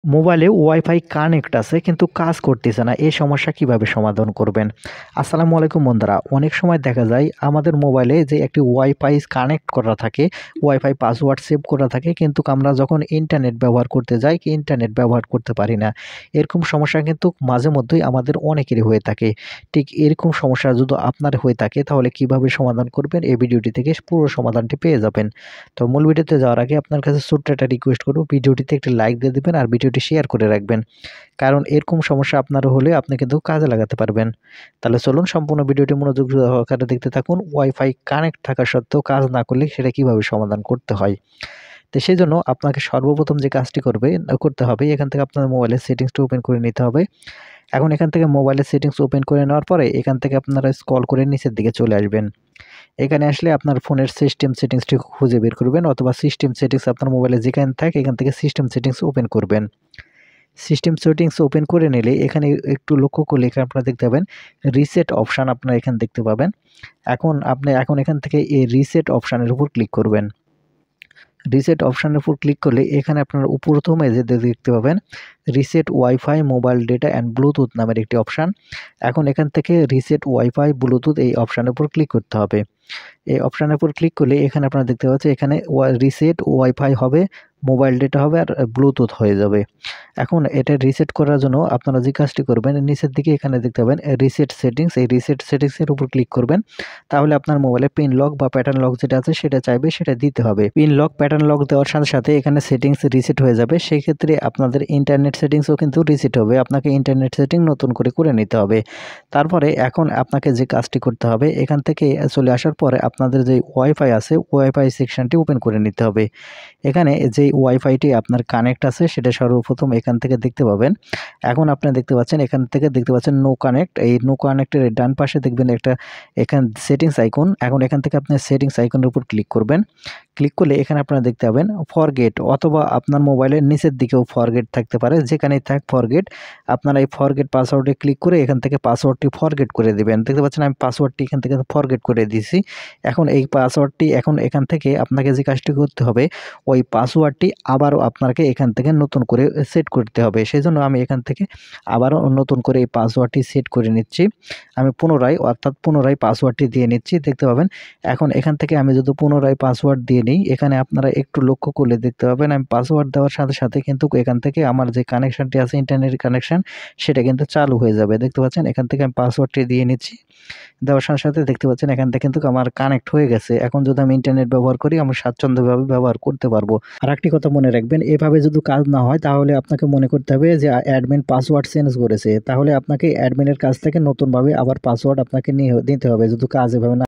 মোবাইলে wifi connect আছে কিন্তু কাজ করতেছে না। এই সমস্যা কিভাবে সমাধান করবেন? আসসালামু আলাইকুম বন্ধুরা। অনেক সময় দেখা যায় আমাদের মোবাইলে যে একটি ওয়াইফাই কানেক্ট করা থাকে, ওয়াইফাই পাসওয়ার্ড সেভ করা থাকে কিন্তু আমরা যখন ইন্টারনেট ব্যবহার করতে যাই ইন্টারনেট ব্যবহার করতে পারি না। এরকম সমস্যা কিন্তু মাঝে মধ্যেই আমাদের অনেকেরই হয়ে থাকে। ঠিক এরকম সমস্যা যদি আপনার হয়ে থাকে তাহলে কিভাবে সমাধান করবেন এই ভিডিওটি থেকে পুরো সমাধানটি পেয়ে যাবেন। তো মূল ভিডিওতে যাওয়ার আগে আপনার কাছে ছোট্ট একটা রিকোয়েস্ট করব, ভিডিওটিতে একটি লাইক দিয়ে দিবেন আর ভিডিওটি শেয়ার করে রাখবেন। কারণ এরকম সমস্যা আপনার হলে আপনি কিন্তু কাজে লাগাতে পারবেন। তাহলে চলুন সম্পূর্ণ ভিডিওটি মনোযোগ সহকারে দেখতে থাকুন। ওয়াইফাই কানেক্ট থাকা সত্ত্বেও কাজ না করলে সেটা কিভাবে সমাধান করতে হয়। তো সেজন্য আপনাকে সর্বপ্রথম যে কাজটি করতে হবে, এখান থেকে আপনার মোবাইলের সেটিংসটা ওপেন করে নিতে হবে। এখন এখান থেকে মোবাইলের সেটিংস ওপেন করে নেওয়ার পরে এখান থেকে আপনারা স্ক্রল করে নিচের দিকে চলে আসবেন। এখানে আসলে আপনার ফোনের সিস্টেম সেটিংসটি খুঁজে বের করবেন, অথবা সিস্টেম সেটিংস আপনার মোবাইলে যেখানে থাকে এখান থেকে সিস্টেম সেটিংস ওপেন করবেন। সিস্টেম সেটিংস ওপেন করে নিলে এখানে একটু লক্ষ্য করলে এখানে আপনারা দেখতে পাবেন রিসেট অপশান আপনারা এখানে দেখতে পাবেন। এখন এখান থেকে এই রিসেট অপশানের উপর ক্লিক করবেন। রিসেট অপশানের উপর ক্লিক করলে এখানে আপনারা প্রথমে যে দেখতে পাবেন reset wifi mobile data and Bluetooth নামের একটি অপশান। এখন এখান থেকে রিসেট ওয়াইফাই ব্লুটুথ এই অপশানের উপর ক্লিক করতে হবে। এই অপশানের উপর ক্লিক করলে এখানে আপনারা দেখতে পাচ্ছেন এখানে রিসেট ওয়াইফাই হবে, মোবাইল ডেটা হবে আর ব্লুটুথ হয়ে যাবে। এখন এটা রিসেট করার জন্য আপনারা যে কাজটি করবেন নিচের দিকে এখানে দেখতে পাবেন রিসেট সেটিংস, এই রিসেট সেটিংসের উপর ক্লিক করবেন। তাহলে আপনার মোবাইলে পিন লক বা প্যাটার্ন লক যেটা আছে সেটা চাইবে সেটা দিতে হবে। পিন লক প্যাটার্ন লক দেওয়ার সাথে সাথে এখানে সেটিংস রিসেট হয়ে যাবে। সেই ক্ষেত্রে আপনাদের ইন্টারনেট সেটিংসও কিন্তু রিসেট হবে। আপনাকে ইন্টারনেট সেটিং নতুন করে নিতে হবে। তারপরে এখন আপনাকে যে কাজটি করতে হবে এখান থেকে চলে আসার পরে আপনাদের যে ওয়াইফাই আছে ওয়াইফাই সেকশনটি ওপেন করে নিতে হবে। এখানে যে ওয়াইফাইটি আপনার কানেক্ট আছে সেটা সর্বপ্রথম এখান থেকে দেখতে পাবেন। এখন আপনি দেখতে পাচ্ছেন এখান থেকে দেখতে পাচ্ছেন নো কানেক্ট, এই নো কানেক্টের ডান পাশে দেখবেন একটা এখানে সেটিংস আইকন। এখন এখান থেকে আপনি সেটিংস আইকনের উপর ক্লিক করবেন। ক্লিক করলে এখানে আপনারা দেখতে পাবেন ফরগেট, অথবা আপনার মোবাইলের নিচের দিকেও ফরগেট থাকতে পারে, যেখানেই থাক ফরগেট। আপনারা এই ফরগেট পাসওয়ার্ডে ক্লিক করে এখান থেকে পাসওয়ার্ডটি ফরগেট করে দিবেন। দেখতে পাচ্ছেন আমি পাসওয়ার্ডটি এখান থেকে ফরগেট করে দিয়েছি। এখন এই পাসওয়ার্ডটি এখান থেকে আপনাকে যে কাজটি করতে হবে ওই পাসওয়ার্ডটি আবারও আপনাকে এখান থেকে নতুন করে সেট করতে হবে। সেজন্য আমি এখান থেকে আবারও নতুন করে এই পাসওয়ার্ডটি সেট করে নিচ্ছি। আমি পুনরায় পাসওয়ার্ডটি দিয়ে নিচ্ছি। দেখতে পাবেন এখন এখান থেকে আমি যদি পুনরায় পাসওয়ার্ড দিয়ে নিই, এখানে আপনারা একটু লক্ষ্য করলে দেখতে পাবেন আমি পাসওয়ার্ড দেওয়ার সাথে সাথে কিন্তু এখান থেকে আমার যে কানেকশনটি আছে ইন্টারনেট কানেকশন সেটা কিন্তু চালু হয়ে যাবে। দেখতে পাচ্ছেন এখান থেকে আমি পাসওয়ার্ডটি দিয়ে নিচ্ছি। দেওয়ার সাথে সাথে দেখতে পাচ্ছেন এখান থেকে কিন্তু আমার কানেক্ট হয়ে গেছে। এখন যদি আমি ইন্টারনেট ব্যবহার করি আমি স্বাচ্ছন্দ্যভাবে ব্যবহার করতে পারবো। আরেকটি কথা মনে রাখবেন, এভাবে যদি কাজ না হয় তাহলে আপনাকে মনে করতে হবে যে অ্যাডমিন পাসওয়ার্ড চেঞ্জ করেছে। তাহলে আপনাকে অ্যাডমিনের কাছ থেকে নতুনভাবে আবার পাসওয়ার্ড আপনাকে নিতে হবে যদি কাজ এভাবে না